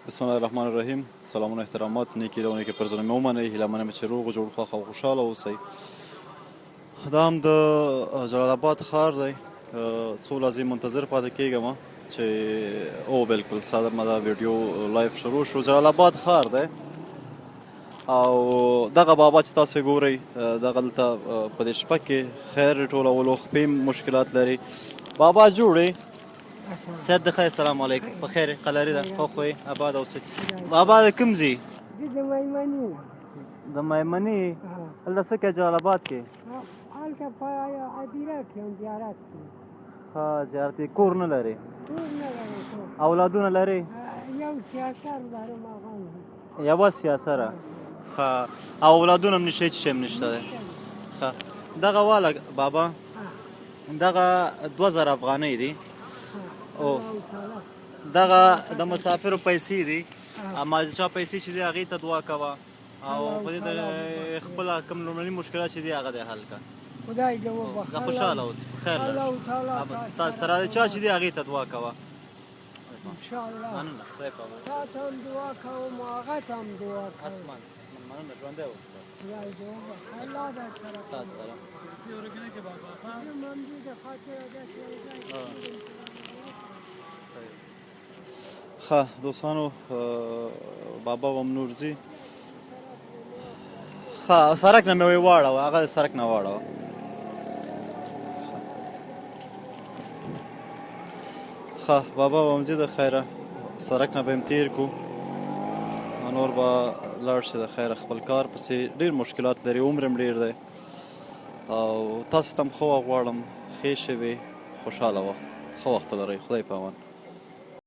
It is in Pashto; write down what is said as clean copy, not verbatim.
بسم الله الرحمن الرحیم. سلام و احترامات نیکی لونی که پر زنه مومنه هیله منم چې روغ جوړ خوښ او خوشاله اوسئ. دا هم د جلال آباد ښار دی. څو لحظې منتظر پاتې کېږم چې او بالکل ساده مدا ویډیو لایف شروع شو. جلال آباد ښار دی او دغه بابا چې تاسو ګورئ دغه دلته په دې شپه کې خیر ټولولو خپې مشکلات لري. بابا جوړې سید خیر سلام علیکم په خیر قلاری ده خو خو آباد اوسئ. بابا د کوم ځای د میمنې د میمنې هلته څه کوي جلال آباد کې؟ هلته په هدیره کې هم زیارت کوي. ها زیارت یې کور نه لري؟ کور نه لري. اولادونه لري؟ یو سیاسر لرم هغه یوه سیاسره. ها او اولادونه هم نشته؟ هېڅ شی هم نشته دی. ښه دغه واله بابا دغه 2000 افغانۍ دي او دغه د مسافرو پیسې دي. اما چا پیسې چې دي هغې ته دعا کوه او په دې د خپله کوم لومړني مشکلات چې دي هغه دې حل کړه. خدای دې وبخښه. زه خوشحاله اوسې په خیر الله تعالی تاسو سره چا چې دي هغې ته دعا کوه انشاءالله. مننه خدای پامان. تا ته هم دعا کوم او هغه ته هم دعا کوم. حتما مننه ژوندی اوسه. خدای دې وبخښه. الله در سره تاسو سره زه همدې د خاطره داسې یو ځای ښه دوستانو بابا هم نور ځي. ښه سړک نه مې واړوه هغه د سړک نه واړوه. ښه بابا به هم ځي د خیره سړک نه به هم تېر کړو نور به لاړ شي د خیره خپل کار پسې. ډېر مشکلات لري عمر هم ډېر دی او تاسو ته هم ښه وخت غواړم ښې شوې خوشحاله وخت ښه وخت ولرئ. خدای پامان.